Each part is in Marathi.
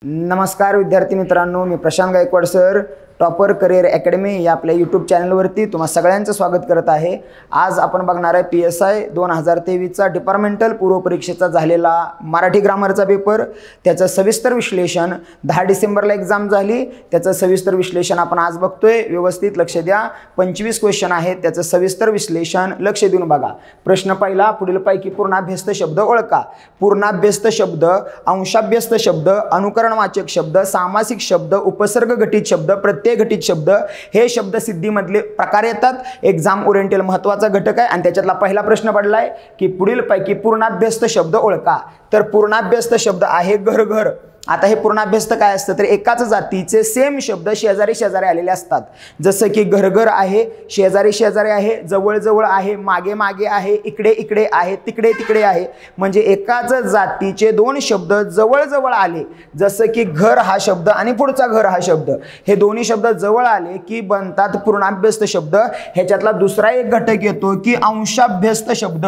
नमस्कार विद्यार्थी मित्रांनो, मी Prashant Gaikwad sir topper career academy या आपल्या यूट्यूब चॅनलवरती तुम्हा सगळ्यांचं स्वागत करत आहे। आज आपण बघणार आहे PSI 2023चा डिपार्टमेंटल पूर्व परीक्षेचा झालेला मराठी ग्रामरचा पेपर, त्याचं सविस्तर विश्लेषण 10 डिसेंबरला एग्जाम झाली, त्याचं सविस्तर विश्लेषण आपण आज बघतोय। व्यवस्थित लक्ष द्या, 25 क्वेश्चन आहेत, त्याचं सविस्तर विश्लेषण लक्ष देऊन बघा। प्रश्न पहिला, पुढीलपैकी पूर्णाभ्यस्त शब्द ओळखा। पूर्णाभ्यस्त शब्द, अंशाभ्यस्त शब्द, अनुकरणवाचक शब्द, सामासिक शब्द, उपसर्ग घटित शब्द, प्रत्यय घटित शब्द हे शब्द सिद्धीमधले प्रकार येतात। एग्जाम ओरिएंटेल महत्त्वाचा घटक आहे आणि त्याच्यातला पहिला प्रश्न पडलाय की पुढीलपैकी पूर्णाभ्यस्त शब्द ओळखा। तर पूर्णाभ्यस्त शब्द आहे घर घर। आता हे पूर्णाभ्यस्त काय असतं तर एकाच जातीचे सेम शब्द शेजारी शेजारी आलेले असतात। जसं की घर घर आहे, शेजारी शेजारी आहे, जवळ जवळ आहे, मागे मागे आहे, इकडे इकडे आहे, तिकडे तिकडे आहे, म्हणजे एकाच जातीचे दोन शब्द जवळ जवळ आले। जसं की घर हा शब्द आणि पुढचा घर हा शब्द, हे दोन्ही शब्द जवळ आले की बनतात पूर्णाभ्यस्त शब्द। ह्याच्यातला दुसरा एक घटक येतो की अंशाभ्यस्त शब्द।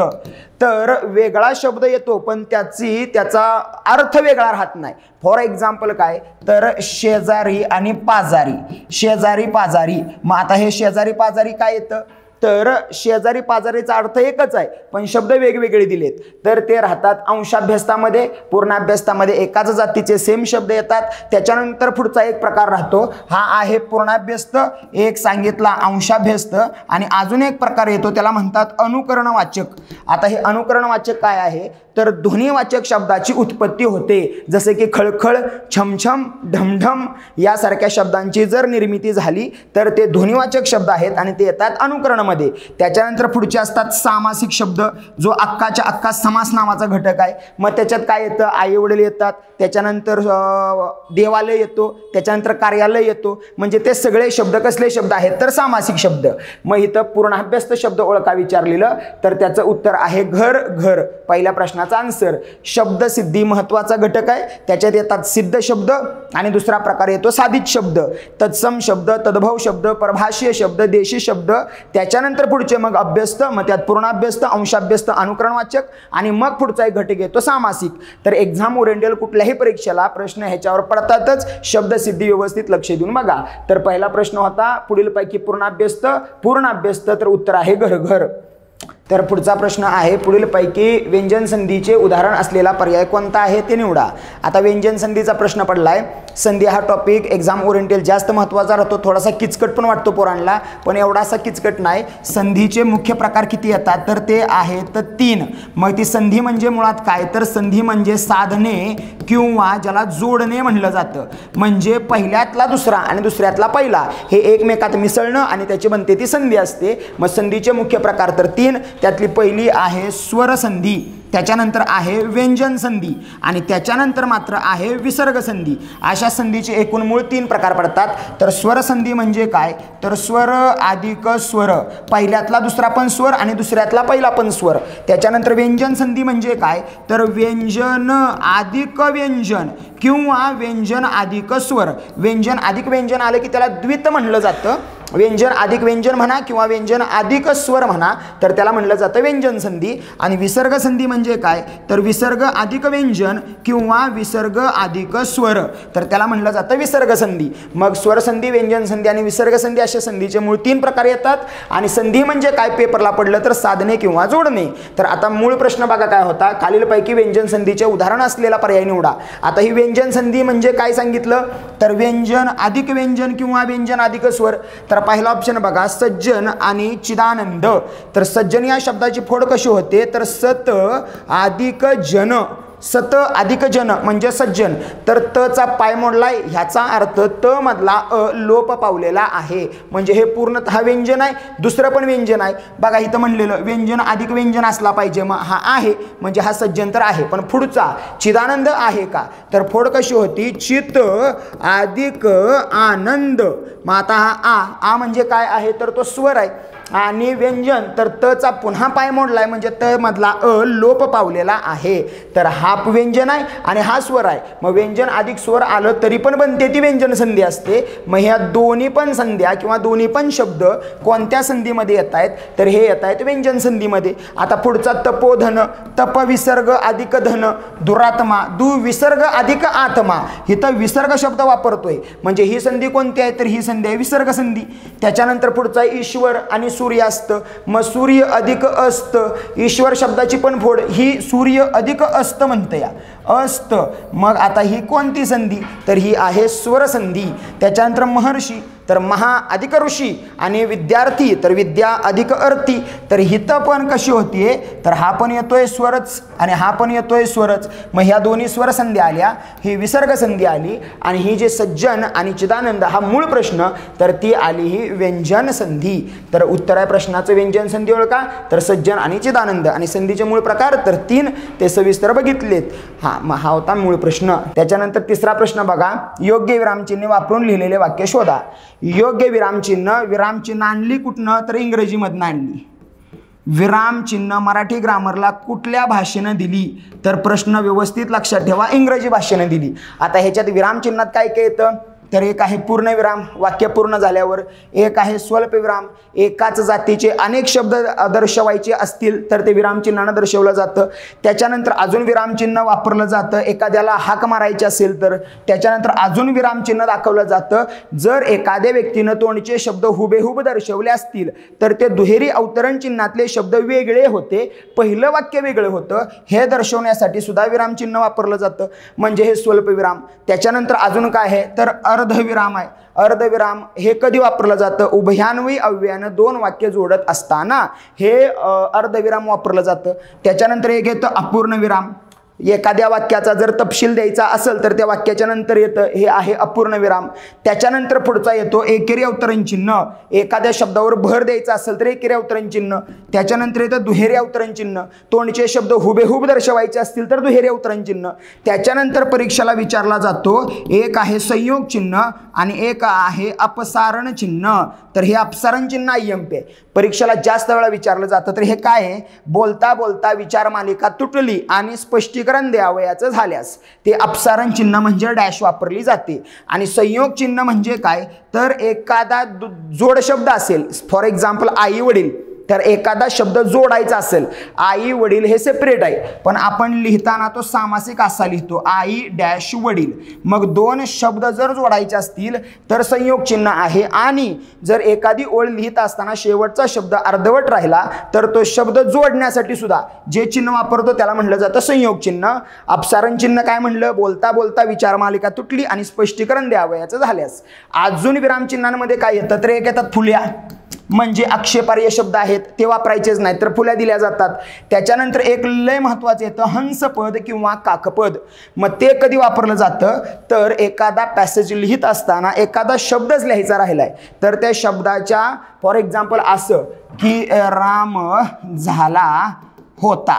तर वेगळा शब्द येतो पण त्याचा अर्थ वेगळा राहत नाही। फॉर एक्झाम्पल काय तर शेजारी आणि पाजारी, शेजारी पाजारी। मग आता हे शेजारी पाजारी काय येतं तर शेजारी पाजारीचा अर्थ एकच आहे पण शब्द वेगवेगळे दिलेत, तर ते राहतात अंशाभ्यस्तामध्ये। पूर्णाभ्यस्तामध्ये एकाच जातीचे सेम शब्द येतात। त्याच्यानंतर पुढचा एक प्रकार राहतो, हा आहे पूर्णाभ्यस्त, एक सांगितला अंशाभ्यस्त, आणि अजून एक प्रकार येतो त्याला म्हणतात अनुकरणवाचक। आता हे अनुकरणवाचक काय आहे तर ध्वनिवाचक शब्दाची उत्पत्ती होते। जसे की खळखळ, छमछम, ढमढम यासारख्या शब्दांची जर निर्मिती झाली तर ते ध्वनिवाचक शब्द आहेत आणि ते येतात अनुकरणमध्ये। त्याच्यानंतर पुढचे असतात सामासिक शब्द, जो अक्काच्या अक्का समास नावाचा घटक आहे। मग त्याच्यात काय येतं, आई वडील येतात, त्याच्यानंतर देवालय येतो, त्याच्यानंतर कार्यालय येतो, म्हणजे ते सगळे शब्द कसले शब्द आहेत तर सामासिक शब्द। मग इथं पूर्णाभ्यस्त शब्द ओळखा विचारलेलं तर त्याचं उत्तर आहे घर घर। पहिल्या प्रश्नाचा आन्सर। शब्द सिद्धी महत्त्वाचा घटक आहे, त्याच्यात येतात सिद्ध शब्द आणि दुसरा प्रकार येतो साधित शब्द, तत्सम शब्द, तद्भव शब्द, परभाषीय शब्द, देशी शब्द। त्याच्यानंतर पुढचे मग अभ्यस्त, मग त्यात पूर्णाभ्यस्त, अंशाभ्यस्त, अनुकरणवाचक आणि मग पुढचा एक घटक येतो सामासिक। तर एक्झाम ओरिएंटेल कुठल्याही परीक्षेला प्रश्न ह्याच्यावर पडतातच, शब्द सिद्धी व्यवस्थित लक्ष देऊन बघा। तर पहिला प्रश्न होता पुढीलपैकी पूर्णाभ्यस्त, पूर्णाभ्यस्त, तर उत्तर आहे घर घर। तर पुढचा प्रश्न आहे पुढीलपैकी व्यंजन संधीचे उदाहरण असलेला पर्याय कोणता आहे ते निवडा। आता व्यंजन संधीचा प्रश्न पडलाय। संधी हा टॉपिक एक्झाम ओरिएंटेल जास्त महत्त्वाचा राहतो, थोडासा किचकट पण वाटतो पोरांना, पण एवढासा किचकट नाही। संधीचे मुख्य प्रकार किती येतात तर ते आहेत 3। मग ती संधी म्हणजे मुळात काय तर संधी म्हणजे साधने किंवा ज्याला जोडणे म्हणलं जातं, म्हणजे पहिल्यातला दुसरा आणि दुसऱ्यातला पहिला हे एकमेकात मिसळणं आणि त्याची बनते ती संधी असते। मग संधीचे मुख्य प्रकार तर 3, त्यातली पहिली आहे स्वर संधी, त्याच्यानंतर आहे व्यंजन संधी आणि त्याच्यानंतर मात्र आहे विसर्ग संधी। अशा संधीचे एकूण मूळ 3 प्रकार पडतात। तर स्वर संधी म्हणजे काय तर स्वर अधिक स्वर, पहिल्यातला दुसरा पण स्वर आणि दुसऱ्यातला पहिला पण स्वर। त्याच्यानंतर व्यंजन संधी म्हणजे काय तर व्यंजन अधिक व्यंजन किंवा व्यंजन अधिक स्वर। व्यंजन अधिक व्यंजन आलं की त्याला द्वित म्हणलं जातं, व्यंजन अधिक व्यंजन म्हणा किंवा व्यंजन अधिक स्वर म्हणा तर त्याला म्हणलं जातं व्यंजन संधी। आणि विसर्ग संधी म्हणजे काय तर विसर्ग अधिक व्यंजन किंवा विसर्ग अधिक स्वर तर त्याला म्हणलं जातं विसर्ग संधी। मग स्वर संधी, व्यंजन संधी आणि विसर्ग संधी अशा संधीचे मूळ 3 प्रकार येतात। आणि संधी म्हणजे काय पेपरला पडलं तर साधने किंवा जोडणे। तर आता मूळ प्रश्न बघा काय होता, खालीलपैकी व्यंजन संधीचे उदाहरण असलेला पर्याय निवडा। आता ही व्यंजन संधी म्हणजे काय सांगितलं तर व्यंजन अधिक व्यंजन किंवा व्यंजन अधिक स्वर। तर पहिला ऑप्शन बघा सज्जन आणि चिदानंद। तर सज्जन या शब्दाची फोड कशी होते तर सत अधिक जन, सत अधिक जन म्हणजे सज्जन। तर तचा पाय मोडलाय, ह्याचा अर्थ त मधला लोप पावलेला आहे, म्हणजे हे पूर्णतः व्यंजन आहे, दुसरं पण व्यंजन आहे। बघा इथं म्हणलेलं व्यंजन अधिक व्यंजन असला पाहिजे, मग हा आहे म्हणजे हा सज्जन तर आहे, पण पुढचा चिदानंद आहे का तर फोड कशी होती चित अधिक आनंद। मग आता हा आ म्हणजे काय आहे तर तो स्वर आहे आणि व्यंजन, तर तचा पुन्हा पाय मोडलाय म्हणजे त मधला अ लोप पावलेला आहे, तर हा व्यंजन आहे आणि हा स्वर आहे. मग व्यंजन अधिक स्वर आलं तरी पण बनते ती व्यंजन संधी असते. मग ह्या दोन्ही पण संध्या किंवा दोन्ही पण शब्द कोणत्या संधीमध्ये येत आहेत, तर हे येत आहेत व्यंजन संधीमध्ये. आता पुढचा तपोधन, तप विसर्ग अधिक धन, दुरात्मा, दु विसर्ग अधिक आत्मा. इथं विसर्ग शब्द वापरतोय म्हणजे ही संधी कोणती आहे, तर ही संधी आहे विसर्ग संधी. त्याच्यानंतर पुढचा ईश्वर आणि सूर्यास्त, मग सूर्य अधिक अस्त, ईश्वर शब्दाची पण फोड ही सूर्य अधिक अस्त म्हणते या अस्त. मग आता ही कोणती संधी, तर ही आहे स्वर संधी. त्याच्यानंतर महर्षी, तर महा अधिक ऋषी, आणि विद्यार्थी, तर विद्या अधिक अर्थी. तर हिथं पण कशी होतीये, तर हा पण येतोय स्वरच आणि हा पण येतोय स्वरच. मग ह्या दोन्ही स्वर संधी आल्या, ही विसर्ग संधी आली, आणि ही जे सज्जन आणि चिदानंद हा मूळ प्रश्न, तर ती आली ही व्यंजन संधी. तर उत्तर आहे प्रश्नाचं व्यंजन संधी ओळखा, तर सज्जन आणि चिदानंद. आणि संधीचे मूळ प्रकार तर 3 ते सविस्तर बघितलेत. हा होता मूळ प्रश्न. त्याच्यानंतर तिसरा प्रश्न बघा, योग्य विरामचिन्ह वापरून लिहिलेले वाक्य शोधा. योग्य विरामचिन्ह आणली कुठनं, तर इंग्रजीमधनं आणली. विरामचिन्ह मराठी ग्रामरला कुठल्या भाषेनं दिली, तर प्रश्न व्यवस्थित लक्षात ठेवा, इंग्रजी भाषेनं दिली. आता ह्याच्यात विरामचिन्हात काय काय येतं, तर एक आहे पूर्णविराम, वाक्य पूर्ण झाल्यावर. एक आहे स्वल्पविराम, एकाच जातीचे अनेक शब्द दर्शवायचे असतील तर ते विरामचिन्हानं दर्शवलं जातं. त्याच्यानंतर अजून विरामचिन्ह वापरलं जातं, एखाद्याला हाक मारायची असेल तर. त्याच्यानंतर अजून विरामचिन्ह दाखवलं जातं जर एखाद्या व्यक्तीनं तोंडचे शब्द हुबेहूब दर्शवले असतील तर ते दुहेरी अवतरण चिन्हातले शब्द वेगळे होते, पहिलं वाक्य वेगळं होतं, हे दर्शवण्यासाठी सुद्धा विरामचिन्ह वापरलं जातं, म्हणजे हे स्वल्पविराम. त्याच्यानंतर अजून काय आहे, तर अर्धविराम आहे. अर्धविराम हे कधी वापरलं जातं, उभयान्वयी अव्ययानं 2 वाक्य जोडत असताना हे अर्धविराम वापरलं जातं. त्याच्यानंतर एक येतं अपूर्ण विराम, एखाद्या वाक्याचा जर तपशील द्यायचा असेल तर त्या वाक्याच्या नंतर येतं, हे आहे अपूर्ण विराम. त्याच्यानंतर पुढचा येतो एकेरी अवतरण चिन्ह, एखाद्या शब्दावर भर द्यायचा असेल तर एकेरी अवतरण चिन्ह. त्याच्यानंतर येतं दुहेरी अवतरण चिन्ह, तोंडचे शब्द हुबेहूब दर्शवायचे असतील तर दुहेरी अवतरण चिन्ह. त्याच्यानंतर परीक्षेला विचारला जातो, एक आहे संयोग चिन्ह आणि एक आहे अपसारण चिन्ह. तर हे अपसारण चिन्ह IMP आहे, परीक्षेला जास्त वेळा विचारलं जातं. तर हे काय आहे, बोलता बोलता विचार मालिका तुटली आणि स्पष्टीकरण द्यावयाचं झाल्यास ते अपसारण चिन्ह म्हणजे डॅश वापरली जाते. आणि संयोग चिन्ह म्हणजे काय, तर एखादा जोड शब्द असेल, फॉर एक्झाम्पल आई वडील, तर एखादा शब्द जोडायचा असेल, आई वडील हे सेपरेट आहे, पण आपण लिहिताना तो सामासिक असा लिहितो, आई डॅश वडील. मग 2 शब्द जर जोडायचे असतील तर संयोग चिन्ह आहे, आणि जर एखादी ओळ लिहित असताना शेवटचा शब्द अर्धवट राहिला तर तो शब्द जोडण्यासाठी सुद्धा जे चिन्ह वापरतो त्याला म्हटलं जातं संयोग चिन्ह. अपसारण चिन्ह काय म्हणलं, बोलता बोलता विचार मालिका तुटली आणि स्पष्टीकरण द्यावयाचं झाल्यास. अजून विरामचिन्हांमध्ये काय येतं, तर एक येतात फुल्या, म्हणजे आक्षेपार्ह शब्द आहेत ते वापरायचेच नाही, तर फुल्या दिल्या जातात. त्याच्यानंतर एक लय महत्त्वाचं येतं हंसपद किंवा काकपद. मग ते कधी वापरलं जातं, तर एखादा पॅसेज लिहित असताना एखादा शब्दच लिहायचा राहिलाय तर त्या शब्दाच्या, फॉर एक्झाम्पल असं की राम झाला होता,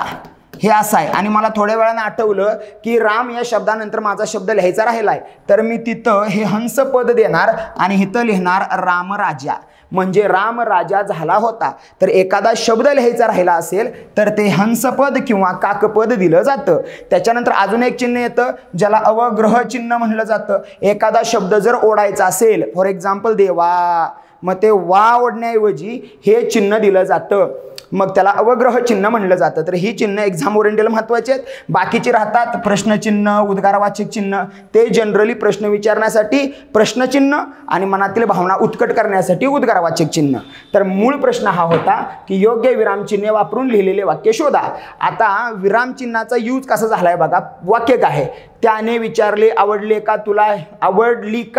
हे असं आहे, आणि मला थोड्या वेळानं आठवलं की राम या शब्दानंतर माझा शब्द लिहायचा राहिलाय, तर मी तिथं हे हंसपद देणार आणि इथं लिहिणार रामराजा, म्हणजे राम राजा झाला होता. तर एखादा शब्द लिहायचा राहिला असेल तर ते हंसपद किंवा काकपद दिलं जातं. त्याच्यानंतर अजून एक चिन्ह येतं ज्याला अवग्रह चिन्ह म्हणलं जातं. एखादा शब्द जर ओढायचा असेल, फॉर एक्झाम्पल देवा, मग ते वा ओढण्याऐवजी हे चिन्ह दिलं जातं, मग त्याला अवग्रह चिन्ह म्हणलं जातं. तर ही चिन्ह एक्झाम ओरिएंटेड महत्त्वाचे आहेत. बाकीचे राहतात प्रश्नचिन्ह, उद्गारवाचक चिन्ह, ते जनरली प्रश्न विचारण्यासाठी प्रश्नचिन्ह आणि मनातील भावना उत्कट करण्यासाठी उद्गारवाचक चिन्ह. तर मूळ प्रश्न हा होता की योग्य विरामचिन्ह वापरून लिहिलेले वाक्य शोधा. आता विरामचिन्हाचा यूज कसा झालाय बघा. वाक्य काय आहे, त्याने विचारले आवडली का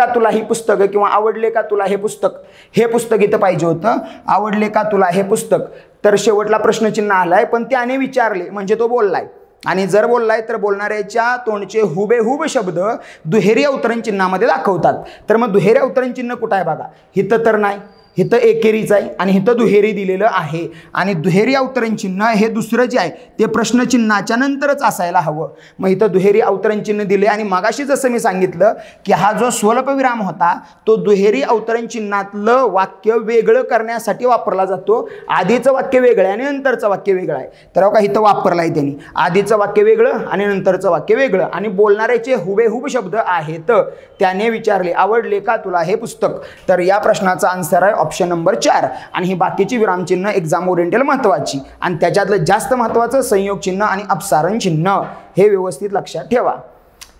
तुला ही पुस्तक, किंवा आवडले का तुला हे पुस्तक, हे पुस्तक इथं पाहिजे होतं, आवडले का तुला हे पुस्तक. तर शेवटला प्रश्नचिन्ह आलाय, पण त्याने विचारले म्हणजे तो बोललाय, आणि जर बोललाय तर बोलणाऱ्याच्या तोंडचे हुबेहूब शब्द दुहेरी अवतरण चिन्हामध्ये दाखवतात. तर मग दुहेरी अवतरण चिन्ह कुठं आहे बघा, इथं तर नाही, इथं एकेरीच आहे आणि इथं दुहेरी दिलेलं आहे आणि दुहेरी अवतरण चिन्ह हे दुसरं जे आहे ते प्रश्नचिन्हाच्या नंतरच असायला हवं. मग इथं दुहेरी अवतरण चिन्ह दिले आणि मगाशी जसं मी सांगितलं की हा जो स्वल्पविराम होता तो दुहेरी अवतरण चिन्हातलं वाक्य वेगळं करण्यासाठी वापरला जातो. आधीचं वाक्य वेगळं आहे आणि नंतरचं वाक्य वेगळं आहे. तर बघा इथं वापरलं आहे त्यांनी, आधीचं वाक्य वेगळं आणि नंतरचं वाक्य वेगळं आणि बोलणाऱ्याचे हुबेहूब शब्द आहेत. त्याने विचारले आवडले का तुला हे पुस्तक? तर या प्रश्नाचा आन्सर आहे ऑप्शन नंबर 4. आणि ही बाकीची विरामचिन्ह एक्झाम ओरिएंटल महत्त्वाची आणि त्याच्यातलं जास्त महत्त्वाचं संयोग चिन्ह आणि अपसारण चिन्ह हे व्यवस्थित लक्षात ठेवा.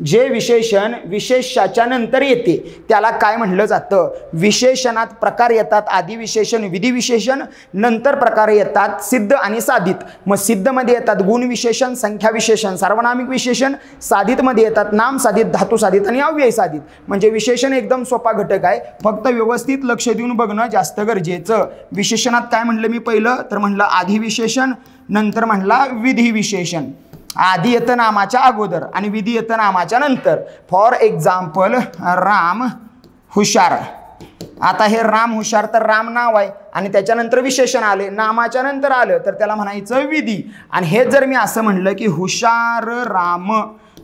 जे विशेषण विशेषाच्या नंतर येते त्याला काय म्हणलं जातं? विशेषणात प्रकार येतात, आधी विशेषण विधी विशेषण, नंतर प्रकार येतात सिद्ध आणि साधित. मग सिद्धमध्ये येतात गुण विशेषण, संख्या विशेषण, सार्वनामिक विशेषण. साधितमध्ये येतात नाम साधित, धातू साधित आणि अव्यय साधित. म्हणजे विशेषण एकदम सोपा घटक आहे, फक्त व्यवस्थित लक्ष देऊन बघणं जास्त गरजेचं. विशेषणात काय म्हणलं मी पहिलं? तर म्हणलं आधी विशेषण, नंतर म्हणला विधी विशेषण. आधी येतं नामाच्या अगोदर आणि विधी येतं नामाच्या नंतर. फॉर एक्झाम्पल राम हुशार. आता हे राम हुशार तर राम नाव आहे आणि त्याच्यानंतर विशेषण आले, नामाच्या नंतर आलं तर त्याला म्हणायचं विधी. आणि हे जर मी असं म्हणलं की हुशार राम,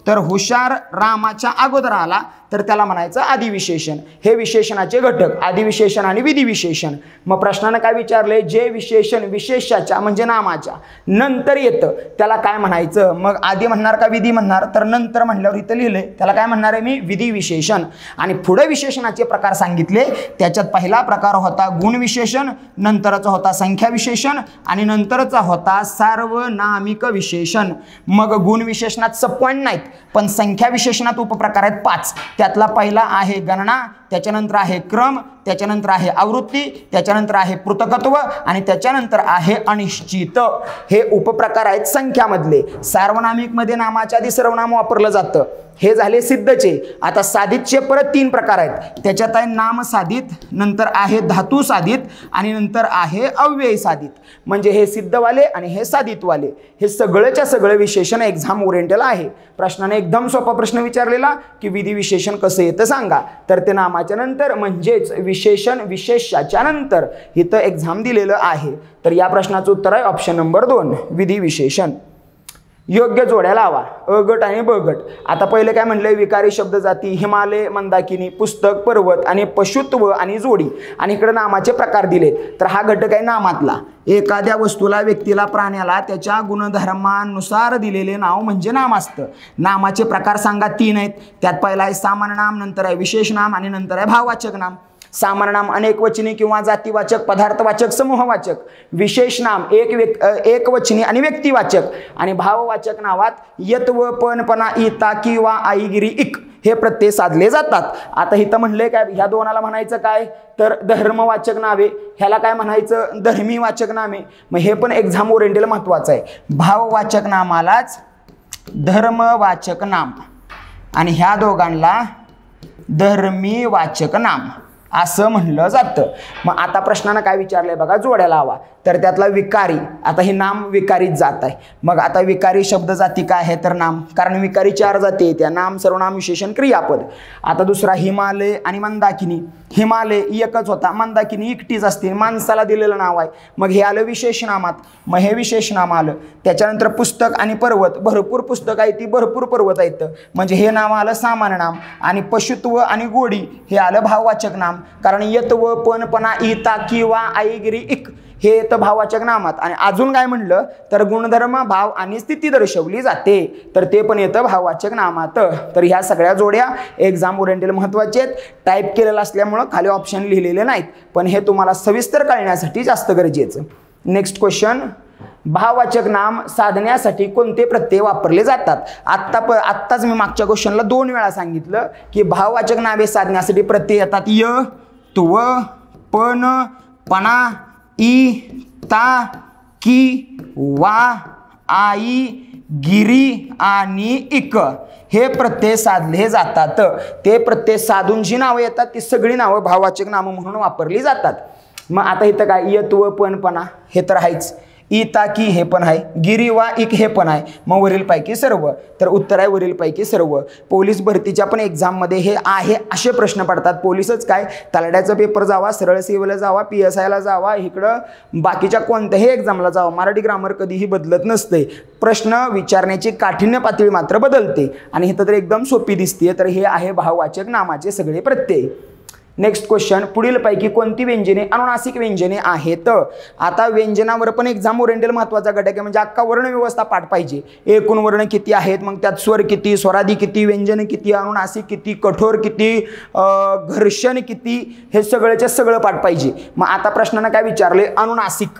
तर हुशार रामाच्या अगोदर आला तर त्याला म्हणायचं आदिविशेषण. हे विशेषणाचे घटक आदिविशेषण आणि विधी विशेषण. मग प्रश्नानं काय विचारले? जे विशेषण विशेषाच्या म्हणजे नामाच्या नंतर येतं त्याला काय म्हणायचं? मग आधी म्हणणार का विधी म्हणणार? तर नंतर म्हणल्यावर इथं लिहिलंय त्याला काय म्हणणार आहे मी? विधी विशेषण. आणि पुढे विशेषणाचे प्रकार सांगितले, त्याच्यात पहिला प्रकार होता गुण विशेषण, नंतरचा होता संख्या विशेषण आणि नंतरचा होता सार्वनामिक विशेषण. मग गुण विशेषणात सबपॉइंट नाहीत पण संख्या विशेषणात उपप्रकार आहेत 5. त्यातला पहिला आहे गणना, त्याच्यानंतर आहे क्रम, त्याच्यानंतर आहे आवृत्ती, त्याच्यानंतर आहे पृथकत्व आणि त्याच्यानंतर आहे अनिश्चित. हे उपप्रकार आहेत संख्यामधले. सार्वनामिक मध्ये नामाच्या आधी सर्वनाम वापरलं जातं. हे झाले सिद्धचे. आता साधितचे परत 3 प्रकार आहेत. त्याच्यात आहे नाम साधित, नंतर आहे धातू साधित आणि नंतर आहे अव्यय साधित. म्हणजे हे सिद्धवाले आणि हे साधितवाले. हे सगळंच्या सगळं विशेषण एक्झाम ओरिएंटल आहे. प्रश्नाने एकदम सोपा प्रश्न विचारलेला की विधी विशेषण कसं येतं सांगा, तर ते नामाच्या नंतर म्हणजेच विशेषण विशेषाच्या नंतर इथं एक्झाम दिलेलं आहे. तर या प्रश्नाचं उत्तर आहे ऑप्शन नंबर 2 विधी विशेषण. योग्य जोड्या लावा अ गट आणि ब गट. आता पहिले काय म्हणलंय? विकारी शब्द जाती, हिमालय, मंदाकिनी, पुस्तक, पर्वत आणि पशुत्व आणि जोडी. आणि इकडे नामाचे प्रकार दिलेत. तर हा घटक आहे नामातला. एखाद्या वस्तूला, व्यक्तीला, प्राण्याला त्याच्या गुणधर्मानुसार दिलेले नाव म्हणजे नाम असतं. नामाचे प्रकार सांगा 3 आहेत. त्यात पहिला आहे सामान्य नाम, नंतर आहे विशेष नाम आणि नंतर आहे भाववाचक नाम. सामान्य नाम अनेकवचनी किंवा जातीवाचक, पदार्थवाचक, समूहवाचक. विशेष नाम एकवचनी आणि व्यक्तिवाचक. आणि भाववाचक नावात यत्व, पण, पणा, इता किंवा आईगिरी, इक हे प्रत्यय साधले जातात. आता इथं म्हणले काय? ह्या दोनाला म्हणायचं काय? तर धर्मवाचक नावे. ह्याला काय म्हणायचं? धर्मीवाचक नामे. मग हे पण एक्झाम ओरिएंटल महत्वाचं आहे. भाववाचक नामालाच धर्मवाचक नाम आणि ह्या दोघांना धर्मीवाचक नाम असं म्हणलं जातं. मग आता प्रश्नानं काय विचारलंय बघा, जोड्या लावा. तर त्यातला विकारी, आता हे नाम विकारीच जात आहे. मग आता विकारी शब्द जाती काय आहे? तर नाम, कारण विकारी 4 जाती आहेत, नाम, सर्वनाम, विशेषण, क्रियापद. आता दुसरा हिमालय आणि मंदाकिनी. हिमालय एकच होता, मंदाकिनी एकटीच असते, माणसाला दिलेलं नाव आहे. मग हे आलं विशेष नामात. मग हे विशेष नाम आलं. त्याच्यानंतर पुस्तक आणि पर्वत, भरपूर पुस्तक आहे ती, भरपूर पर्वत आहेत, म्हणजे हे नाव आलं सामान्य नाम. आणि पशुत्व आणि गोडी हे आलं भाववाचक नाम, कारण यत्व, पण, पणा, इता किंवा आईगिरी, इक हे येतं भाववाचक नामात. आणि अजून काय म्हणलं तर गुणधर्म, भाव आणि स्थिती दर्शवली जाते, तर ते पण येतं भाववाचक नामात. तर ह्या सगळ्या जोड्या एक्झाम ओरिएंटल महत्त्वाचे आहेत. टाईप केलेलं असल्यामुळं खाली ऑप्शन लिहिलेले नाहीत, पण हे तुम्हाला सविस्तर कळण्यासाठी जास्त गरजेचं. नेक्स्ट क्वेश्चन, भाववाचक नाम साधण्यासाठी कोणते प्रत्यय वापरले जातात? आत्ताच मी मागच्या क्वेश्चनला 2 वेळा सांगितलं की भाववाचक नावे साधण्यासाठी प्रत्यय येतात य, त्व, पण, पणा, इ, ता, की, वा, आई, गिरी आणि इक हे प्रत्यय साधले जातात. ते प्रत्यय साधून जी नावं येतात ती सगळी नावं भाववाचक नामं म्हणून वापरली जातात. मग आता इथं काय? यत्व, पण, पणा हे तर आहेच. इताकी हे पण आहे, गिरी वा इक हे पण आहे, मग वरीलपैकी सर्व. तर उत्तर आहे वरीलपैकी सर्व. पोलीस भरतीच्या पण एक्झाममध्ये हे आहे असे प्रश्न पडतात. पोलीसच काय, तलाड्याचा पेपर जावा, सरळ सेवेला जावा, PSIला जावा, इकडं बाकीच्या कोणत्याही एक्झामला जावा, मराठी ग्रामर कधीही बदलत नसते. प्रश्न विचारण्याची काठिण्य पातळी मात्र बदलते आणि इथं तर एकदम सोपी दिसते. तर हे आहे भाववाचक नामाचे सगळे प्रत्यय. नेक्स्ट क्वेश्चन, पुढीलपैकी कोणती व्यंजने अनुनासिक व्यंजने आहेत? आता व्यंजनावर पण एक्झाम ओरिएंटल महत्त्वाचा घटक आहे, म्हणजे अख्खा वर्णव्यवस्था पाठ पाहिजे. एकूण वर्ण किती आहेत, मग त्यात स्वर किती, स्वरादी किती, व्यंजन किती, अनुनासिक किती, कठोर किती, घर्षण किती, हे सगळ्याच्या सगळं पाठ पाहिजे. मग आता प्रश्नानं काय विचारले, अनुनासिक.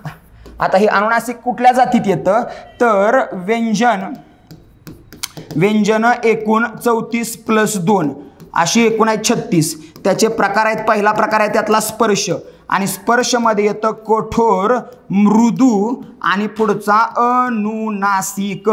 आता हे अनुनासिक कुठल्या जातीत येतं, तर व्यंजन एकूण 34 + 2 अशी एकूण आहे 36. त्याचे प्रकार आहेत, पहिला प्रकार आहे त्यातला स्पर्श, आणि स्पर्शमध्ये येतं कठोर, मृदू आणि पुढचा अनुनासिक.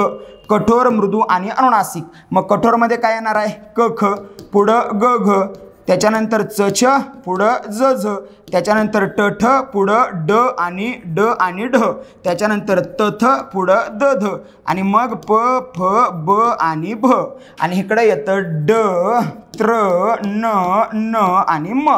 कठोर, मृदू आणि अनुनासिक. मग कठोरमध्ये काय येणार आहे, क ख, पुढं ग घ, त्याच्यानंतर च छ, पुढं ज झ, त्याच्यानंतर ट ठ, पुढं ड आणि ढ, त्याच्यानंतर त थ, पुढं द ध, आणि मग प फ ब आणि भ, आणि इकडे येतं ड त्र न आणि म.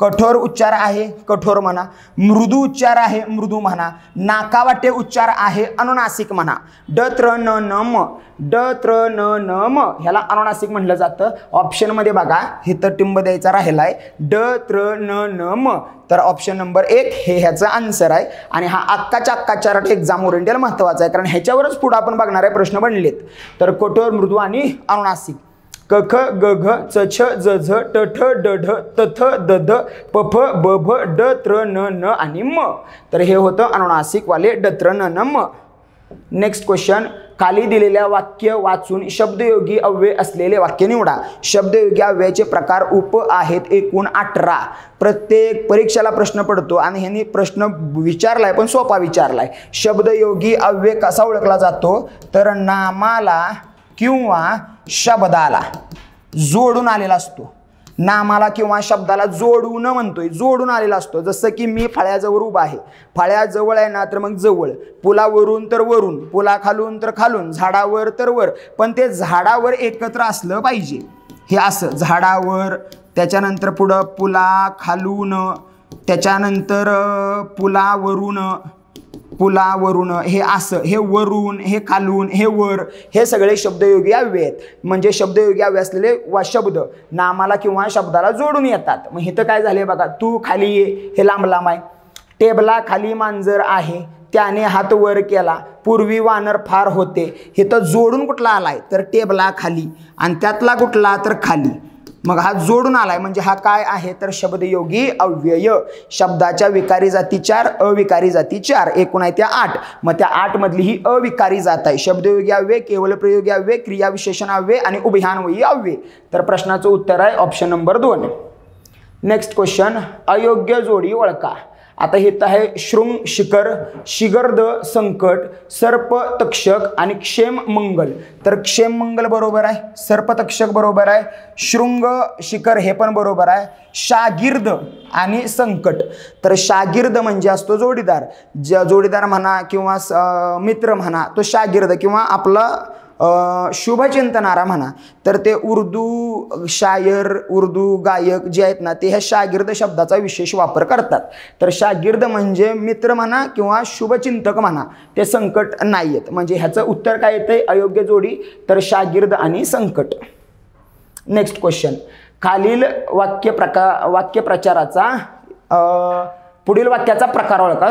कठोर उच्चार आहे, कठोर म्हणा. मृदू उच्चार आहे, मृदू म्हणा. नाकावाटे उच्चार आहे, अनुनासिक म्हणा. ड त्र न म, ड त्र न म ह्याला अनुनासिक म्हटलं जातं. ऑप्शनमध्ये बघा, हे तर टिंब द्यायचा राहिला आहे, ड त्र न म. तर ऑप्शन नंबर 1 हे ह्याचा आन्सर आहे. आणि हा अक्काच्या अक्का चार्ट एक्झाम ओरिएंटल महत्त्वाचा आहे, कारण ह्याच्यावरच पुढे आपण बघणारे प्रश्न बनलेत. तर कठोर, मृदू आणि अनुनासिक. क ख ग घ च छ ज झ ट ठ ड ढ त थ द ध प फ ब भ ड त्र न आणि म. तर हे होतं अनुनासिक वाले ड त्र न म. नेक्स्ट क्वेश्चन, खाली दिलेल्या वाक्य वाचून शब्दयोगी अव्यय असलेले वाक्य निवडा. शब्दयोगी अव्ययाचे प्रकार उप आहेत एकूण 18. प्रत्येक परीक्षेला प्रश्न पडतो आणि ह्यांनी प्रश्न विचारलाय, पण सोपा विचारलाय. शब्दयोगी अव्यय कसा ओळखला जातो, तर नामाला किंवा शब्दाला जोडून आलेला असतो. नामाला किंवा शब्दाला जोडून म्हणतोय, जोडून आलेला असतो. जसं की मी फळ्याजवळ उभा आहे, फळ्याजवळ आहे ना, तर मग जवळ, पुलावरून तर वरून, पुलाखालून तर खालून, झाडावर तर वर, पण ते झाडावर एकत्र असलं पाहिजे. हे असं झाडावर, त्याच्यानंतर पुढं पुलाखालून, त्याच्यानंतर पुलावरून, हे असं, हे वरून, हे खालून, हे वर, हे सगळे शब्दयोगी अव्यय आहेत. म्हणजे शब्दयोगी अव्यय असलेले शब्द नामाला किंवा शब्दाला जोडून येतात. मग इथं काय झाले बघा, तू खाली ये, हे लांब लांब आहे. टेबला खाली मांजर आहे, त्याने हात वर केला, पूर्वी वानर फार होते. हे तर जोडून कुठला आलाय, तर टेबला खाली, आणि त्यातला कुठला, तर खाली. मग हा जोडून आलाय, म्हणजे हा काय आहे, तर शब्दयोगी अव्यय. शब्दाच्या विकारी जाती 4, अविकारी जाती 4, एकूण आहे त्या 8. मग त्या 8 मधली ही अविकारी जात आहे. शब्दयोगी अव्यय, केवळ प्रयोगी अव्यय, क्रियाविशेषण अव्यय आणि उभयान्वयी अव्यय. तर प्रश्नाचं उत्तर आहे ऑप्शन नंबर 2. नेक्स्ट क्वेश्चन, अयोग्य जोडी ओळखा. आता हे आहे शृंग शिखर, शिगर्द संकट, सर्प तक्षक आणि क्षेम मंगल. तर क्षेम मंगल बरोबर आहे, सर्प तक्षक बरोबर आहे, शृंग शिखर हे पण बरोबर आहे. शागिर्द आणि संकट. तर शागिर्द म्हणजे असतो जोडीदार, जोडीदार म्हणा किंवा मित्र म्हणा, तो शागिर्द किंवा आपला शुभचिंतनारा म्हणा. तर ते उर्दू शायर, उर्दू गायक जे आहेत ना, ते ह्या शागिर्द शब्दाचा विशेष वापर करतात. तर शागिर्द म्हणजे मित्र म्हणा किंवा शुभचिंतक म्हणा, ते संकट नाही आहेत. म्हणजे ह्याचं उत्तर काय येतंय, अयोग्य जोडी, तर शागिर्द आणि संकट. नेक्स्ट क्वेश्चन, खालील वाक्यप्रचाराचा पुढील वाक्याचा प्रकार ओळखा.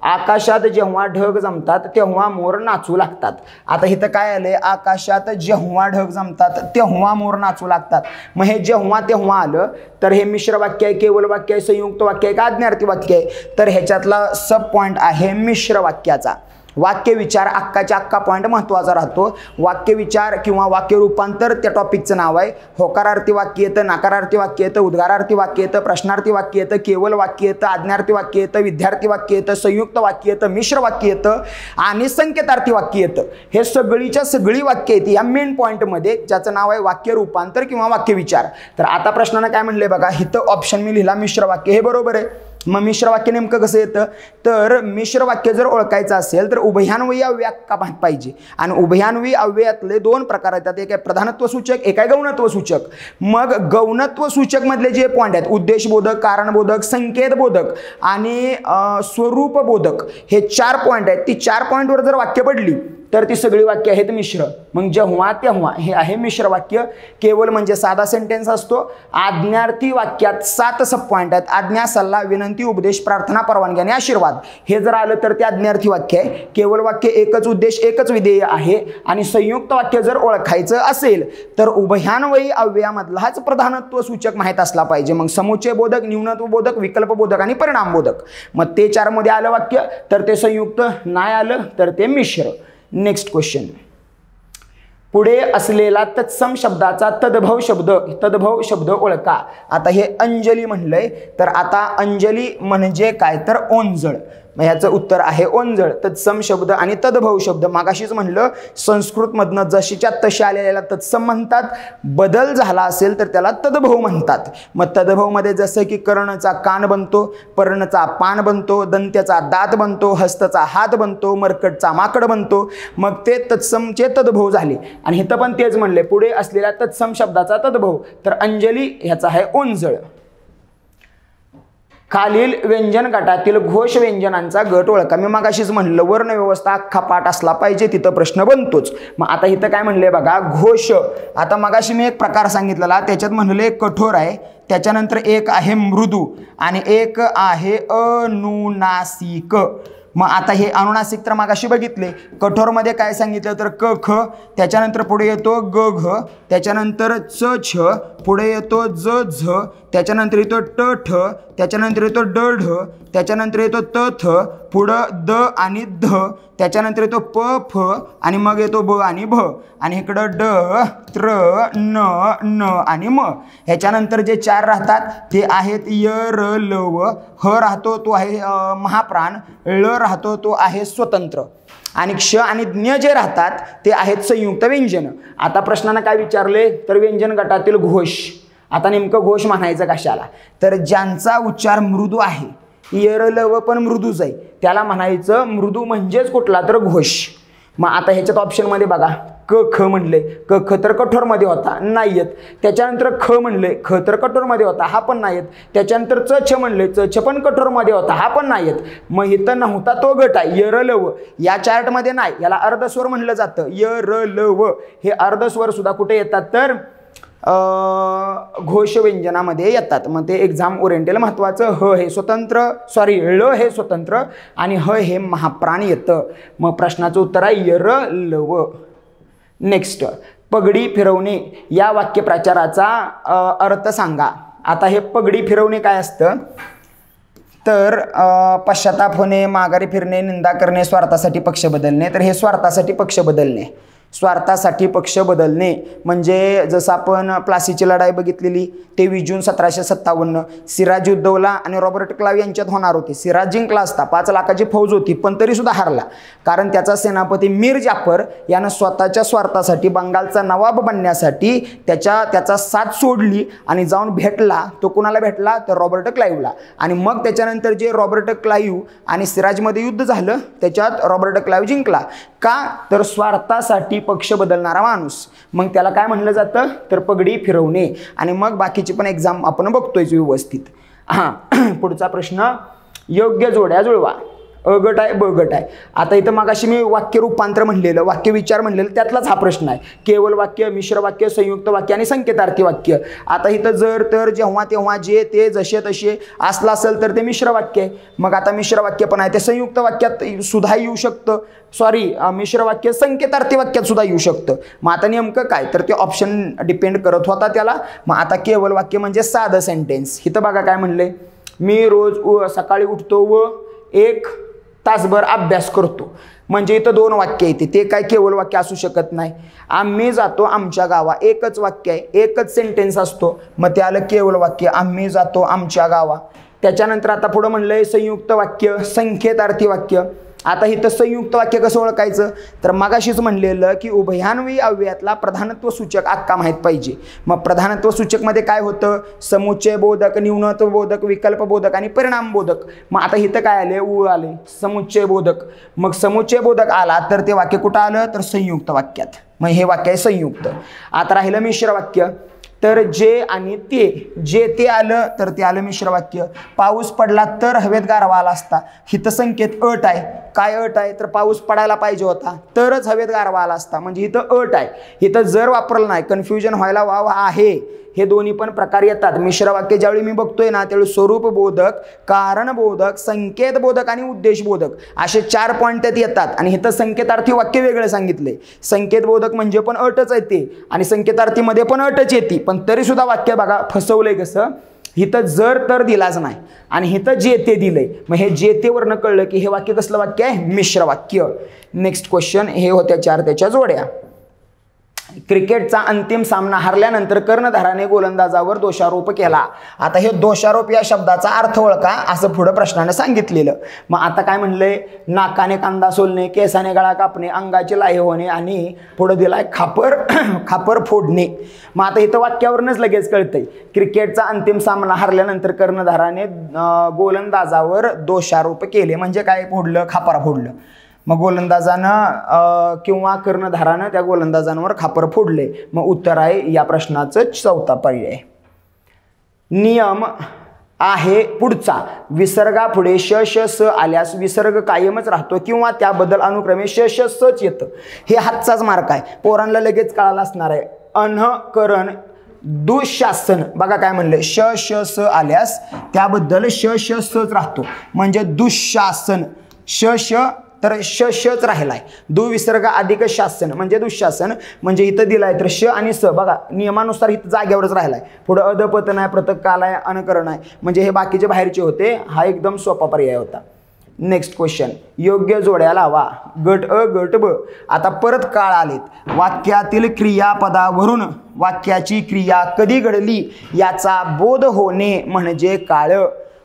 आकाशात जेव्हा ढग जमतात तेव्हा मोर नाचू लागतात. आता इथं काय आलंय, आकाशात जेव्हा ढग जमतात तेव्हा मोर नाचू लागतात. मग हे जेव्हा तेव्हा आलं तर हे मिश्र वाक्य आहे, केवळ वाक्य आहे, संयुक्त वाक्य आहे का आज्ञार्थी वाक्य आहे? तर ह्याच्यातला सब पॉइंट आहे मिश्र वाक्याचा. वाक्य विचार अक्काच्या अक्का पॉइंट महत्त्वाचा राहतो. वाक्य विचार किंवा वाक्य रूपांतर त्या टॉपिकचं नाव आहे. होकारार्थी वाक्य येतं, नकारार्थी वाक्य येतं, उद्गारार्थी वाक्य येतं, प्रश्नार्थी वाक्य येतं, केवळ वाक्य येतं, आज्ञार्थी वाक्य येतं, विद्यार्थी वाक्य येतं, संयुक्त वाक्य येतं, मिश्र वाक्य येतं आणि संकेतार्थी वाक्य येतं. हे सगळीच्या सगळी वाक्य येते या मेन पॉईंटमध्ये, ज्याचं नाव आहे वाक्य रूपांतर किंवा वाक्य विचार. तर आता प्रश्नानं काय म्हणले बघा, इथं ऑप्शन मी लिहिला मिश्र वाक्य, हे बरोबर आहे. मग मिश्र वाक्य नेमकं कसं येतं, तर मिश्र वाक्य जर ओळखायचं असेल तर उभयान्वयी अव्यय का पाहिजे, आणि उभयान्वयी अव्ययातले दोन प्रकार येतात, एक आहे प्रधानत्व सूचक, एक आहे गौणत्व सूचक. मग गौणत्व सूचक मधले जे पॉईंट आहेत उद्देशबोधक, कारणबोधक, संकेतबोधक आणि स्वरूपबोधक, हे 4 पॉईंट आहेत. ती 4 पॉईंटवर जर वाक्य पडली तर ती सगळी वाक्य आहेत मिश्र. मग जेव्हा तेव्हा हे आहे मिश्र वाक्य. केवळ म्हणजे साधा सेंटेन्स असतो. आज्ञार्थी वाक्यात 7 सब पॉईंट आहेत. आज्ञा, सल्ला, विनंती, उपदेश, प्रार्थना, परवानगी आणि आशीर्वाद. हे जर आलं तर ते आज्ञार्थी वाक्य आहे. केवळ वाक्य एकच उद्देश एकच विधेय आहे. आणि संयुक्त वाक्य जर ओळखायचं असेल तर उभयान्वयी अव्ययामधलाच प्रधानत्व सूचक माहीत असला पाहिजे. मग समुच्चय बोधक, न्यूनत्व बोधक, विकल्प बोधक आणि परिणाम बोधक. मग ते 4 मध्ये आलं वाक्य तर ते संयुक्त, नाही आलं तर ते मिश्र. Next question. पुढे असलेला तत्सम शब्दाचा तद्भव शब्द ओळखा. आता हे अंजली म्हणलंय, तर आता अंजली म्हणजे काय तर ओंजळ. मग ह्याचं उत्तर आहे ओंजळ. तत्सम शब्द आणि तद्भव शब्द मागाशीच म्हणलं संस्कृतमधनं जशीच्या तशी आलेल्या तत्सम म्हणतात. बदल झाला असेल तर त्याला तद्भव म्हणतात. मग तद्भवमध्ये जसं की कर्णचा कान बनतो, पर्णचा पान बनतो, दंत्याचा दात बनतो, हस्तचा हात बनतो, मर्कटचा माकड बनतो. मग ते तत्समचे तद्भव झाले. आणि इथं पण तेच म्हणले, पुढे असलेल्या तत्सम शब्दाचा तद्भव. तर अंजली ह्याचा आहे ओंजळ. खालील व्यंजन गटातील घोष व्यंजनांचा गट ओळखा. मी मगाशीच म्हणलं वर्ण व्यवस्था अख्खा पाठ असला पाहिजे, तिथं प्रश्न बनतोच. मग आता इथं काय म्हणले बघा, घोष. आता मगाशी मी एक प्रकार सांगितलेला, त्याच्यात म्हणले कठोर आहे, त्याच्यानंतर एक आहे मृदू आणि एक आहे अनुनासिक. मग आता हे अनुनासिक तर मागाशी बघितले. कठोरमध्ये काय सांगितलं तर क ख, त्याच्यानंतर पुढे येतो ग घ, त्याच्यानंतर च छ, पुढे येतो ज झ, त्याच्यानंतर येतो ट ठ, त्याच्यानंतर येतो ड ढ, त्याच्यानंतर येतो त थ, पुढं द आणि ध, त्याच्यानंतर येतो प फ आणि मग येतो ब आणि भ, आणि इकडं ड त्र न न आणि म. ह्याच्यानंतर जे 4 राहतात ते आहेत य र ल व. ह राहतो तो आहे महाप्राण, ळ राहतो तो आहे स्वतंत्र, आणि क्ष आणि ज्ञ जे राहतात ते आहेत संयुक्त व्यंजन. आता प्रश्नानं काय विचारले तर व्यंजन गटातील घोष. आता नेमकं घोष म्हणायचं कशाला, तर ज्यांचा उच्चार मृदू आहे, यरलव पण मृदूच आहे, त्याला म्हणायचं मृदू म्हणजेच कुठला तर घोष. मग आता ह्याच्यात ऑप्शनमध्ये बघा, क ख म्हणले, क ख तर कठोरमध्ये होता, नाही येत. त्याच्यानंतर ख म्हणले, ख तर कठोरमध्ये होता, हा पण नाही येत. त्याच्यानंतर च छ म्हणले, च छ पण कठोरमध्ये होता, हा पण नाही येत. मग इथं नव्हता तो गट आहे यरलव. या चार्टमध्ये नाही, याला अर्धस्वर म्हणलं जातं. यरलव हे अर्धस्वर सुद्धा कुठे येतात तर घोष व्यंजनामध्ये येतात. मग ते एक्झाम ओरिएंटेल महत्त्वाचं. ह हे स्वतंत्र, सॉरी ळ हे स्वतंत्र आणि ह हे महाप्राण येतं. मग प्रश्नाचं उत्तर आहे यरलव. नेक्स्ट, पगडी फिरवणे या वाक्यप्रचाराचा अर्थ सांगा. आता हे पगडी फिरवणे काय असतं तर पश्चाताप होणे, माघारी फिरणे, निंदा करणे, स्वार्थासाठी पक्ष बदलणे. तर हे स्वार्थासाठी पक्ष बदलणे. स्वार्थासाठी पक्ष बदलणे म्हणजे जसं आपण प्लासीची लढाई बघितलेली 23 जून 1757 सिराजउद्दौला आणि रॉबर्ट क्लाइव्ह यांच्यात होणार होती. सिराज जिंकला असता, 5 लाखाची फौज होती, पण तरी सुद्धा हारला, कारण त्याचा सेनापती मीर जाफर यानं स्वतःच्या स्वार्थासाठी बंगालचा नवाब बनण्यासाठी त्याचा साथ सोडली आणि जाऊन भेटला. तो कुणाला भेटला तर रॉबर्ट क्लाइव्हला. आणि मग त्याच्यानंतर जे रॉबर्ट क्लाइव्ह आणि सिराजमध्ये युद्ध झालं त्याच्यात रॉबर्ट क्लाइव्ह जिंकला. का तर स्वार्थासाठी पक्ष बदलणारा माणूस. मग त्याला काय म्हणलं जातं तर पगडी फिरवणे. आणि मग बाकीची पण एक्झाम आपण बघतोय व्यवस्थित. पुढचा प्रश्न, योग्य जोड्या जुळवा. अ गट आहे, ब गट आहे. आता इथं मगाशी मी वाक्य रूपांतर म्हणलेलं, वाक्य विचार म्हणलेलं, त्यातलाच हा प्रश्न आहे. केवळ वाक्य, मिश्र वाक्य, संयुक्त वाक्य आणि संकेतार्थी वाक्य. आता इथं जर तर जेव्हा तेव्हा जे ते जसे तसे असलं असेल तर ते मिश्र वाक्य आहे. मग आता मिश्र वाक्य पण आहे ते संयुक्त वाक्यात सुद्धा येऊ शकतं, सॉरी मिश्र वाक्य संकेतार्थी वाक्यात सुद्धा येऊ शकतं. मग आता नेमकं काय तर ते ऑप्शन डिपेंड करत होता त्याला. मग आता केवळ वाक्य म्हणजे साधं सेंटेन्स. इथं बघा काय म्हणले, मी रोज सकाळी उठतो व 1 तासभर अभ्यास करतो. म्हणजे इथं 2 वाक्य येते, ते काय केवळ वाक्य असू शकत नाही. आम्ही जातो आमच्या गावा, एकच वाक्य आहे, एकच सेंटेन्स असतो, मग ते आलं केवळ वाक्य, आम्ही जातो आमच्या गावा. त्याच्यानंतर आता पुढं म्हणलंय संयुक्त वाक्य, संकेतार्थी वाक्य. आता इथं संयुक्त वाक्य कसं ओळखायचं, तर मगाशीच म्हणलेलं की उभयान्वयी अव्ययातला प्रधानत्व सूचक अक्का माहीत पाहिजे. मग प्रधानत्व सूचकमध्ये काय होतं, समुच्चय बोधक, न्यूनत्व बोधक, विकल्प बोधक आणि परिणाम बोधक. मग आता इथं काय आले, ऊळ आले, समुच्चय बोधक. मग समुच्चय बोधक आला तर ते वाक्य कुठं आलं, तर संयुक्त वाक्यात. मग हे वाक्य आहे संयुक्त. आता राहिलं मिश्र वाक्य. तर जे आणि ते, जे ते आलं तर ते आलं मिश्र वाक्य. पाऊस पडला तर हवेत गारवा आला असता. हिथं संकेत अट आहे. काय अट आहे, तर पाऊस पडायला पाहिजे होता तरच हवेत गारवा आला असता, म्हणजे इथं अट आहे. इथं जर वापरलं नाही, कन्फ्युजन व्हायला वाव आहे. हे दोन्ही पण प्रकार येतात. मिश्र वाक्य ज्यावेळी मी बघतोय ना, त्यावेळी स्वरूप बोधक, कारण बोधक, संकेत बोधक आणि उद्देश बोधक असे 4 पॉईंट त्यात येतात. आणि इथं संकेतार्थी वाक्य वेगळं सांगितलंय. संकेत बोधक म्हणजे पण अटच आहे ते, आणि संकेतार्थीमध्ये पण अटच येते. पण तरी सुद्धा वाक्य बघा फसवलंय कसं, हिथं जर तर दिलाच नाही आणि हिथं जे ते दिलंय. मग हे जे ते वरनं कळलं की हे वाक्य कसलं वाक्य आहे, मिश्र वाक्य. Next question. हे होत्या 4 त्याच्या जोड्या. क्रिकेटचा अंतिम सामना हरल्यानंतर कर्णधाराने गोलंदाजावर दोषारोप केला. आता हे दोषारोप या शब्दाचा अर्थ ओळखा असं पुढे प्रश्नाने सांगितलेलं. मग आता काय म्हणलंय, नाकाने कांदा सोलणे, केसाने गळा कापणे, अंगाचे लाहे होणे आणि पुढे दिलाय खापर फोडणे. मग आता इथं वाक्यावरूनच लगेच कळतंय, क्रिकेटचा अंतिम सामना हरल्यानंतर कर्णधाराने गोलंदाजावर दोषारोप केले म्हणजे काय, फोडलं, खापर फोडलं. मग गोलंदाजानं किंवा कर्णधारानं त्या गोलंदाजांवर खापर फोडले. मग उत्तर आहे या प्रश्नाचं 4था पर्याय. नियम आहे पुढचा, विसर्गापुढे श श स आल्यास विसर्ग कायमच राहतो किंवा त्याबद्दल अनुक्रमे श श सच येतं. हे हातचाच मार्क आहे, पोरांना लगेच कळायला असणार आहे. अनहकरण, दुःशासन, बघा काय म्हणले, श श स आल्यास त्याबद्दल श श सच राहतो म्हणजे दुःशासन. श श तर श शच राहिलाय. दुविसर्ग अधिक शासन म्हणजे दुःशासन. म्हणजे इथं दिलाय तर श आणि स बघा नियमानुसार इथं जागेवरच राहिलाय. पुढे अधपत नाही, प्रतक काल आहे, अनकरण आहे, म्हणजे हे बाकीचे बाहेरचे होते. हा एकदम सोपा पर्याय होता. Next question. योग्य जोड्या लावा. गट अ गट ब. आता परत काळ आलेत. वाक्यातील क्रियापदावरून वाक्याची क्रिया कधी घडली याचा बोध होणे म्हणजे काळ.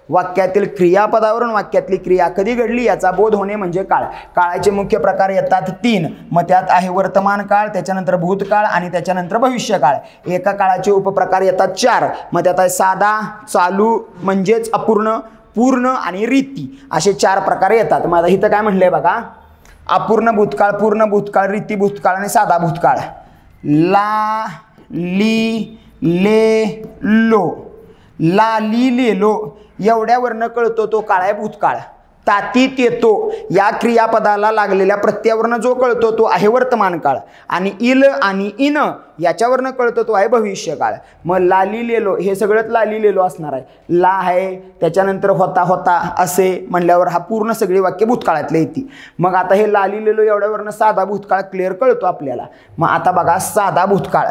वाक्यातील क्रियापदावरून वाक्यातली क्रिया कधी घडली याचा बोध होणे म्हणजे काळ. काळाचे मुख्य प्रकार येतात 3. मग त्यात आहे वर्तमान काळ, त्याच्यानंतर भूतकाळ आणि त्याच्यानंतर भविष्यकाळ. एका काळाचे उपप्रकार येतात 4. मग त्यात आहे साधा, चालू म्हणजेच अपूर्ण, पूर्ण आणि रीती असे 4 प्रकार येतात. मग आता इथं काय म्हणलंय बघा, अपूर्ण भूतकाळ, पूर्ण भूतकाळ, रीती भूतकाळ आणि साधा भूतकाळ. ला ली ले लो, ला ली ले लो एवढ्यावरनं कळतो तो काळ आहे भूतकाळ. तातीत येतो या क्रियापदाला लागलेल्या प्रत्ययावरनं जो कळतो तो आहे वर्तमान काळ. आणि इल आणि इन याच्यावरनं कळतो तो आहे भविष्यकाळ. मग लाली लेलो हे सगळंच लाली लेलो असणार आहे. ला आहे, त्याच्यानंतर होता होता असे म्हणल्यावर हा पूर्ण सगळी वाक्य भूतकाळातले येते. मग आता हे लाली लेलो एवढ्यावरनं साधा भूतकाळ क्लिअर कळतो आपल्याला. मग आता बघा साधा भूतकाळ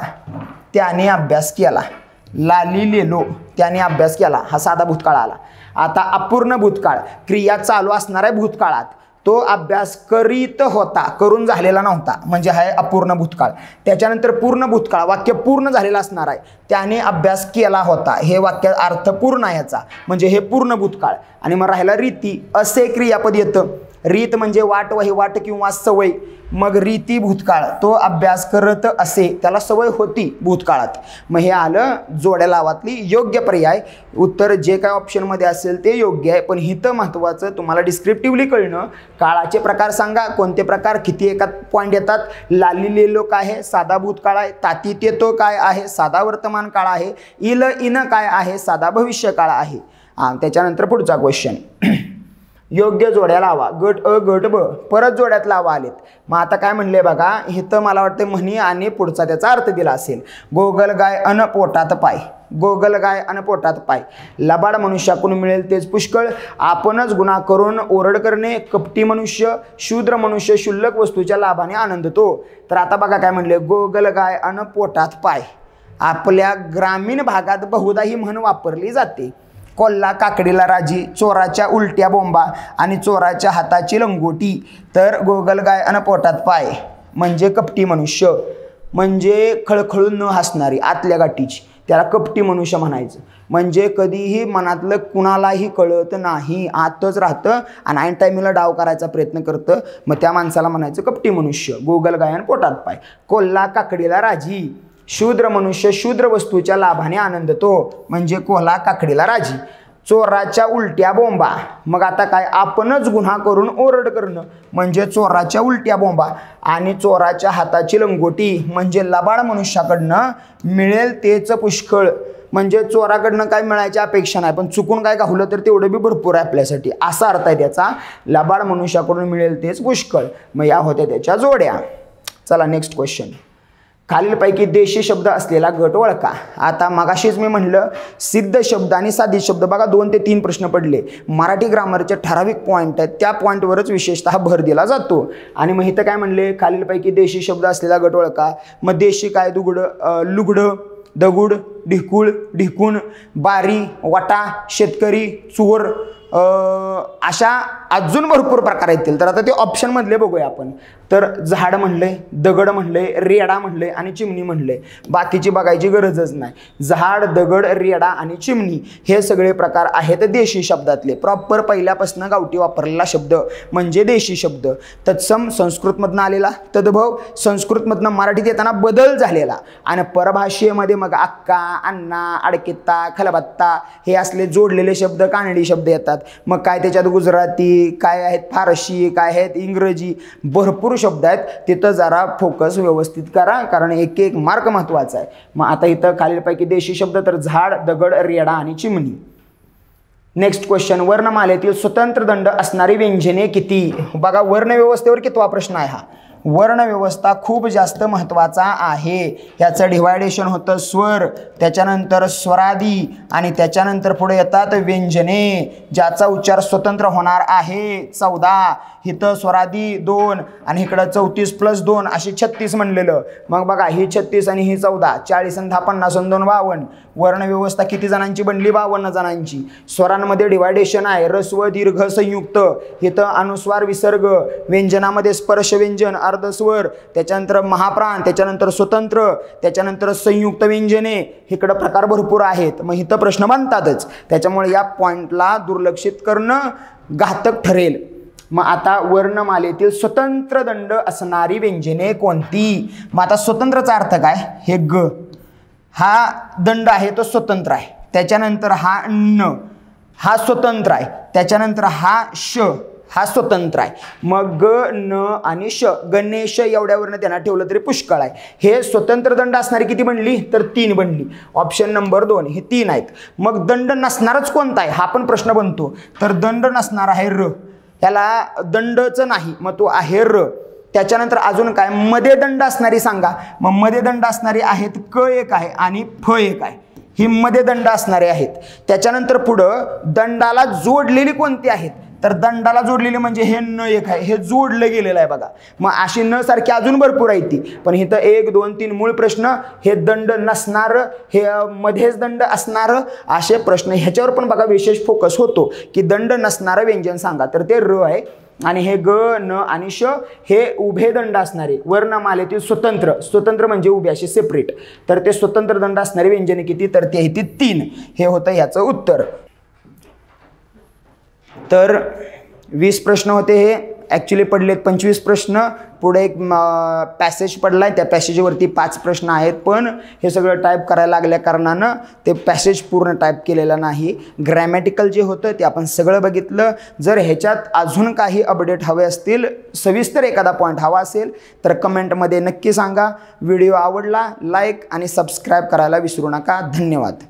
त्याने अभ्यास केला, लाली लेलो त्याने अभ्यास केला, हा साधा भूतकाळ आला. आता अपूर्ण भूतकाळ क्रिया चालू असणार आहे भूतकाळात, तो अभ्यास करीत होता, करून झालेला नव्हता म्हणजे आहे अपूर्ण भूतकाळ. त्याच्यानंतर पूर्ण भूतकाळ वाक्य पूर्ण झालेला असणार आहे, त्याने अभ्यास केला होता, हे वाक्य अर्थ पूर्ण आहे याचा म्हणजे हे पूर्ण भूतकाळ. आणि मग राहिला रीती असे क्रियापद येतं. रीत म्हणजे वाट, वहिवाट किंवा सवय. मग रीती भूतकाळ, तो अभ्यास करत असे, त्याला सवय होती भूतकाळात. मग हे आलं जोड्या लावातली योग्य पर्याय. उत्तर जे काय ऑप्शनमध्ये असेल ते योग्य आहे. पण हिथं महत्त्वाचं तुम्हाला डिस्क्रिप्टिव्हली कळणं, काळाचे प्रकार सांगा कोणते प्रकार किती एका पॉईंट येतात. लाली लेलो काय आहे, साधा भूतकाळ आहे. तातीत येतो काय आहे, साधा वर्तमान काळ आहे. इल इन काय आहे, साधा भविष्यकाळ आहे. त्याच्यानंतर पुढचा क्वेश्चन. योग्य जोड्या लावा. गट अ गट ब. परत जोड्यात लावा आलेत. मग आता काय म्हणले बघा, इथं मला वाटतं म्हणी आणि पुढचा त्याचा अर्थ दिला असेल. गोगल गाय अन पोटात पाय, गोगल गाय अन पोटात पाय. लबाड मनुष्याकडून मिळेल तेच पुष्कळ, आपणच गुन्हा करून ओरड करणे. कपटी मनुष्य, शूद्र मनुष्य शुल्लक वस्तूच्या लाभाने आनंदतो. तर आता बघा काय म्हणले, गोगल गाय अन पोटात पाय. आपल्या ग्रामीण भागात बहुधा ही म्हण वापरली जाते. कोल्हा काकडीला राजी, चोराच्या उलट्या बोंबा आणि चोराच्या हाताची लंगोटी. तर गोगल गाय अन पोटात पाय म्हणजे कपटी मनुष्य, म्हणजे खळखळून न हसणारी, आतल्या गाठीची. त्याला कपटी मनुष्य म्हणायचं. म्हणजे कधीही मनातलं कुणालाही कळत नाही, आतच राहतं आणि ऐन टायमिंगला डाव करायचा प्रयत्न करतं, मग त्या माणसाला म्हणायचं कपटी मनुष्य. गोगल गायन पोटात पाय. कोल्हा काकडीला राजी. शूद्र मनुष्य शूद्र वस्तूच्या लाभाने आनंदतो, म्हणजे कोल्हा काकडीला राजी. चोराच्या उलट्या बोंबा. मग आता काय, आपणच गुन्हा करून ओरड करणं म्हणजे चोराच्या उलट्या बोंबा. आणि चोराच्या हाताची लंगोटी म्हणजे लबाड मनुष्याकडनं मिळेल तेच पुष्कळ. म्हणजे चोराकडनं काय मिळायची अपेक्षा नाही, पण चुकून काय गावलं तर तेवढं बी भरपूर आहे आपल्यासाठी, असा अर्थ आहे त्याचा. लबाड मनुष्याकडून मिळेल तेच पुष्कळ. मग या होत्या त्याच्या जोड्या. चला नेक्स्ट क्वेश्चन. खालीलपैकी देशी शब्द असलेला गट ओळखा. आता मगाशीच मी म्हणलं सिद्ध शब्द आणि साधित शब्द. बघा 2 ते 3 प्रश्न पडले. मराठी ग्रामरचे ठराविक पॉईंट आहेत, त्या पॉईंटवरच विशेषतः भर दिला जातो. आणि मग इथं काय म्हणले, खालीलपैकी देशी शब्द असलेला गट ओळखा. मग देशी काय, लुगडं, दगुड, ढिकूळ, ढिकूण, बारी, वाटा, शेतकरी, चोर, अशा अजून भरपूर प्रकार येतील. तर आता ते ऑप्शनमधले बघूया आपण. तर झाड म्हणले, दगड म्हणले, रेडा म्हणले आणि चिमणी म्हणले. बाकीची बघायची गरजच नाही. झाड, दगड, रेडा आणि चिमणी हे सगळे प्रकार आहेत देशी शब्दातले. प्रॉपर पहिल्यापासून गावठी वापरलेला शब्द म्हणजे देशी शब्द. तत्सम संस्कृतमधनं आलेला, तद्भव संस्कृतमधनं मराठीत येताना बदल झालेला. आणि परभाषेमध्ये मग अक्का, अण्णा, अडकित्ता, खलबत्ता हे असले जोडलेले शब्द कानडी शब्द येतात. मग काय त्याच्यात गुजराती, काय आहेत फारशी, काय आहेत इंग्रजी, भरपूर शब्द आहेत. तिथं जरा फोकस व्यवस्थित करा, कारण एक एक मार्क महत्त्वाचा आहे. मग आता इथं खालीलपैकी देशी शब्द तर झाड, दगड, रेडा आणि चिमणी. Next question. वर्णमालेतील स्वतंत्र दंड असणारी व्यंजने किती? बघा वर्णव्यवस्थेवर कितवा प्रश्न आहे हा. वर्णव्यवस्था खूप जास्त महत्त्वाचा आहे. याचं डिवायडेशन होतं स्वर, त्याच्यानंतर स्वरादी आणि त्याच्यानंतर पुढे येतात व्यंजने ज्याचा उच्चार स्वतंत्र होणार आहे 14. इथं स्वरादी 2 आणि इकडं 34 + 2 अशी 36 म्हणलेलं. मग बघा ही 36 आणि ही 14, 40 आणि 10 50 आणि 2 52. वर्णव्यवस्था किती जणांची बनली? 52 जणांची. स्वरांमध्ये डिवायडेशन आहे ऱ्स्व दीर्घ संयुक्त. इथं अनुस्वार विसर्ग, व्यंजनामध्ये स्पर्श व्यंजन, अर्धस्वर, त्याच्यानंतर महाप्राण, त्याच्यानंतर स्वतंत्र, त्याच्यानंतर संयुक्त व्यंजने. इकडं प्रकार भरपूर आहेत. मग इथं प्रश्न बनतातच. त्याच्यामुळे या पॉईंटला दुर्लक्षित करणं घातक ठरेल. मग आता वर्णमालेतील स्वतंत्र दंड असणारी व्यंजने कोणती? मग आता स्वतंत्रचा अर्थ काय? हे ग हा दंड आहे तो स्वतंत्र आहे. त्याच्यानंतर हा न हा स्वतंत्र आहे. त्याच्यानंतर हा श हा स्वतंत्र आहे. मग ग, न आणि श, गणेश एवढ्यावरनं त्यांना ठेवलं तरी पुष्कळ आहे. हे स्वतंत्र दंड असणारी किती बनली? तर 3 बनली. ऑप्शन नंबर 2 हे 3 आहेत. मग दंड नसणारच कोणता आहे हा पण प्रश्न बनतो. तर दंड नसणार आहे र. त्याला दंडच नाही, मग तो आहे र. त्याच्यानंतर अजून काय? मध्ये दंड असणारी सांगा. मग मध्ये दंड असणारी आहेत क एक आहे आणि फ एक आहे. ही मध्ये दंड असणारे आहेत. त्याच्यानंतर पुढं दंडाला जोडलेली कोणती आहेत? तर दंडाला जोडलेली म्हणजे हे न एक आहे, हे जोडलं गेलेलं आहे बघा. मग अशी न सारखी अजून भरपूर आहे ती. पण इथं 1 2 3 मूळ प्रश्न हे दंड नसणार, हे मध्येच दंड असणार असे प्रश्न. ह्याच्यावर पण बघा विशेष फोकस होतो की दंड नसणारं व्यंजन सांगा. तर ते र आहे. आणि हे ग, न आणि श हे उभे दंड असणारे वर्णमालेतील स्वतंत्र. स्वतंत्र म्हणजे उभे असे सेपरेट. तर ते स्वतंत्र दंड असणारे व्यंजने किती? तर ते आहे ती 3. हे होतं ह्याचं उत्तर. तर 20 प्रश्न होते. हे ॲक्च्युली पडलेत 25 प्रश्न. पुढे एक पॅसेज पडला आहे, त्या पॅसेजवरती 5 प्रश्न आहेत. पण हे सगळं टाईप करायला लागल्या कारणानं ते पॅसेज पूर्ण टाईप केलेलं नाही. ग्रॅमॅटिकल जे होतं ते आपण सगळं बघितलं. जर ह्याच्यात अजून काही अपडेट हवे असतील, सविस्तर एखादा पॉईंट हवा असेल तर कमेंटमध्ये नक्की सांगा. व्हिडिओ आवडला लाईक आणि सबस्क्राईब करायला विसरू नका. धन्यवाद.